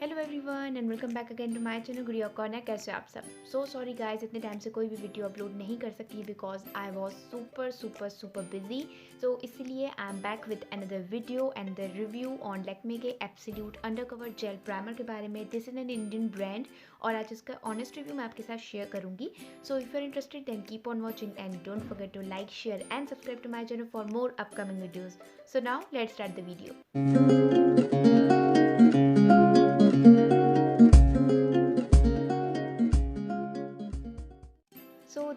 Hello everyone and welcome back again to my channel Gudiya corner. कैसे हो आप सब? सॉरी गाइस, इतने टाइम से कोई भी वीडियो अपलोड नहीं कर सकी because I was super busy. So इसलिए I am back with another video and the review on Lakme के एब्सोल्यूट अंडरकवर जेल प्राइमर के बारे में। This is an Indian brand और आज इसका ऑनेस्ट रिव्यू मैं आपके साथ शेयर करूंगी। So if you are interested then keep on watching and don't forget to like, share and subscribe to my channel for more upcoming videos. So now let's start the video.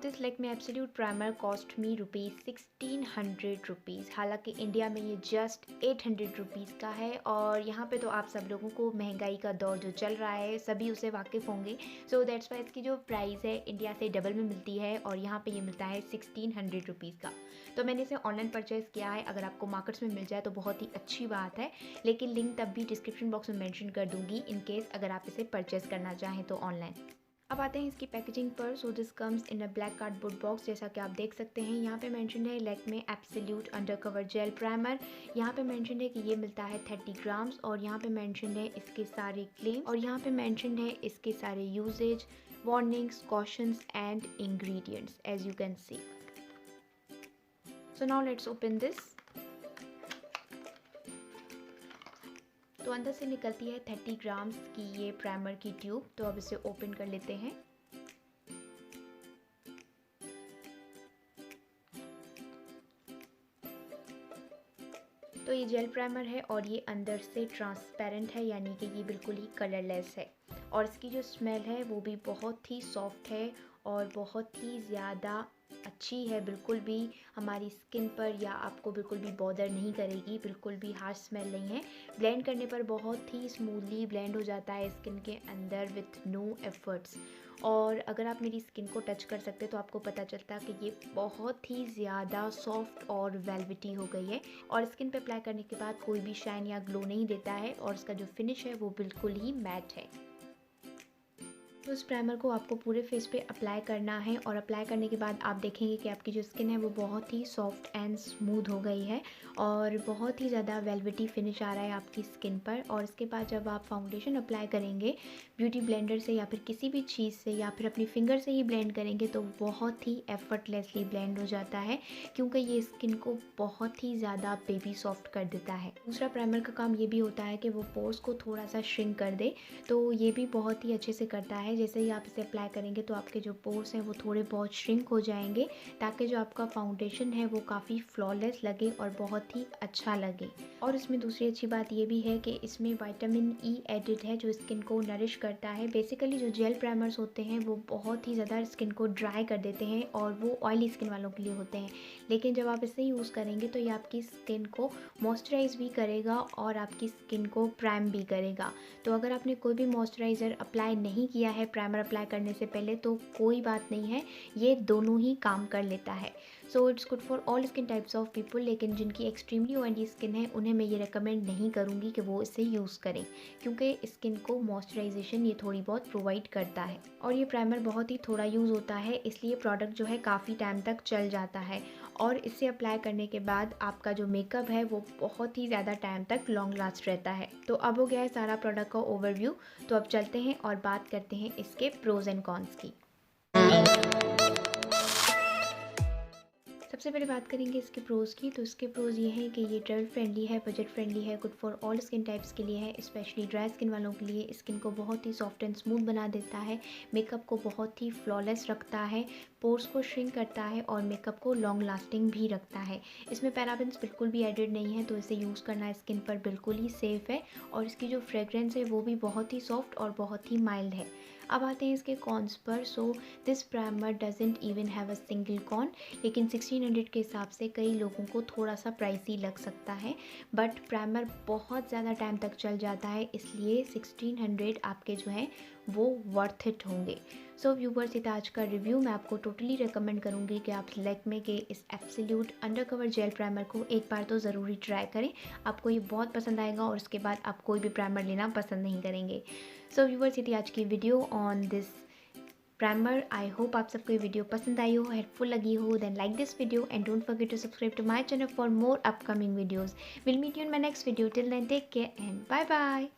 This Lakme absolute primer cost me ₹1600। हालांकि India में ये just 800 rupees का है और यहाँ पे तो आप सब लोगों को महंगाई का दौर जो चल रहा है सभी उसे वाकिफ़ होंगे। सो दैट्स वाई इसकी जो प्राइस है इंडिया से डबल में मिलती है और यहाँ पे ये मिलता है 1600 रुपीज़ का। तो मैंने इसे ऑनलाइन परचेज़ किया है। अगर आपको मार्केट्स में मिल जाए तो बहुत ही अच्छी बात है, लेकिन लिंक तब भी डिस्क्रिप्शन बॉक्स में मेंशन कर दूँगी इन केस अगर आप इसे परचेज़ करना चाहें तो ऑनलाइन। अब आते हैं इसकी पैकेजिंग पर। So this comes in a black cardboard box, जैसा कि आप देख सकते हैं। यहाँ पे मेंशन है Lakme absolute undercover gel primer. यहाँ पे मेंशन है कि ये मिलता है 30 ग्राम्स और यहाँ पे मेंशन है इसके सारे क्लेम और यहाँ पे मेंशन है इसके सारे uses, warnings, cautions and ingredients as you can see. So now let's open this. तो अंदर से निकलती है 30 ग्राम्स की ये प्राइमर की ट्यूब। तो अब इसे ओपन कर लेते हैं। तो ये जेल प्राइमर है और ये अंदर से ट्रांसपेरेंट है, यानी कि ये बिल्कुल ही कलरलेस है और इसकी जो स्मेल है वो भी बहुत ही सॉफ्ट है और बहुत ही ज़्यादा अच्छी है। बिल्कुल भी हमारी स्किन पर या आपको बिल्कुल भी बॉदर नहीं करेगी, बिल्कुल भी हार्श स्मेल नहीं है। ब्लेंड करने पर बहुत ही स्मूथली ब्लेंड हो जाता है स्किन के अंदर विथ नो एफर्ट्स। और अगर आप मेरी स्किन को टच कर सकते तो आपको पता चलता कि ये बहुत ही ज़्यादा सॉफ्ट और वेलवेटी हो गई है और स्किन पे अप्लाई करने के बाद कोई भी शाइन या ग्लो नहीं देता है और इसका जो फिनिश है वो बिल्कुल ही मैट है। तो इस प्राइमर को आपको पूरे फेस पे अप्लाई करना है और अप्लाई करने के बाद आप देखेंगे कि आपकी जो स्किन है वो बहुत ही सॉफ्ट एंड स्मूथ हो गई है और बहुत ही ज़्यादा वेलवेटी फिनिश आ रहा है आपकी स्किन पर। और इसके बाद जब आप फाउंडेशन अप्लाई करेंगे ब्यूटी ब्लेंडर से या फिर किसी भी चीज़ से या फिर अपनी फिंगर से ही ब्लेंड करेंगे तो बहुत ही एफर्टलेसली ब्लेंड हो जाता है, क्योंकि ये स्किन को बहुत ही ज़्यादा बेबी सॉफ्ट कर देता है। दूसरा प्राइमर का काम ये भी होता है कि वो पोर्स को थोड़ा सा श्रिंक कर दे, तो ये भी बहुत ही अच्छे से करता है। जैसे ही आप इसे अप्लाई करेंगे तो आपके जो पोर्स हैं वो थोड़े बहुत श्रिंक हो जाएंगे ताकि जो आपका फाउंडेशन है वो काफ़ी फ्लॉलेस लगे और बहुत ही अच्छा लगे। और इसमें दूसरी अच्छी बात ये भी है कि इसमें विटामिन ई एडिड है जो स्किन को नरिश करता है। बेसिकली जो जेल प्राइमर्स होते हैं वो बहुत ही ज़्यादा स्किन को ड्राई कर देते हैं और वो ऑयली स्किन वालों के लिए होते हैं, लेकिन जब आप इसे यूज़ करेंगे तो ये आपकी स्किन को मॉइस्चराइज भी करेगा और आपकी स्किन को प्राइम भी करेगा। तो अगर आपने कोई भी मॉइस्चराइज़र अप्लाई नहीं किया है प्राइमर अप्लाई करने से पहले तो कोई बात नहीं है, ये दोनों ही काम कर लेता है। So it's good for all skin types of people, लेकिन जिनकी एक्सट्रीमली ऑयली स्किन है उन्हें मैं ये रेकमेंड नहीं करूँगी कि वो इसे यूज़ करें, क्योंकि स्किन को मॉइस्चराइजेशन ये थोड़ी बहुत प्रोवाइड करता है और ये प्राइमर बहुत ही थोड़ा यूज़ होता है, इसलिए प्रोडक्ट जो है काफ़ी टाइम तक चल जाता है और इसे अप्लाई करने के बाद आपका जो मेकअप है वो बहुत ही ज़्यादा टाइम तक लॉन्ग लास्ट रहता है। तो अब हो गया है सारा प्रोडक्ट का ओवरव्यू। तो अब चलते हैं और बात करते हैं इसके प्रोज एंड कॉन्स की। सबसे पहले बात करेंगे इसके प्रोज़ की। तो इसके प्रोज़ ये हैं कि ये ट्रैवल फ्रेंडली है, बजट फ्रेंडली है, good for all skin types के लिए है, स्पेशली ड्राई स्किन वालों के लिए। स्किन को बहुत ही सॉफ्ट एंड स्मूथ बना देता है, मेकअप को बहुत ही फ्लॉलेस रखता है, पोर्स को श्रिंक करता है और मेकअप को लॉन्ग लास्टिंग भी रखता है। इसमें पैराबेन्स बिल्कुल भी एडेड नहीं है, तो इसे यूज़ करना स्किन पर बिल्कुल ही सेफ़ है और इसकी जो फ्रेगरेंस है वो भी बहुत ही सॉफ्ट और बहुत ही माइल्ड है। अब आते हैं इसके कॉन्स पर। So this primer doesn't even have a single con, लेकिन 1600 के हिसाब से कई लोगों को थोड़ा सा प्राइसी लग सकता है, बट प्राइमर बहुत ज़्यादा टाइम तक चल जाता है, इसलिए 1600 आपके जो हैं वो वर्थ इट होंगे। सो व्यूवर्स, ये आज का रिव्यू। मैं आपको टोटली रिकमेंड करूँगी कि आप लैक्मे के इस एब्सोल्यूट अंडरकवर जेल प्राइमर को एक बार तो ज़रूरी ट्राई करें। आपको ये बहुत पसंद आएगा और उसके बाद आप कोई भी प्राइमर लेना पसंद नहीं करेंगे। सो व्यूवर्स, ये थी आज की video on this primer. I hope आप सबको ये वीडियो पसंद आई हो, हेल्पफुल लगी हो। Then like this video and don't forget to subscribe to my channel for more upcoming videos. Will meet you in my next video. Till then take care and bye bye.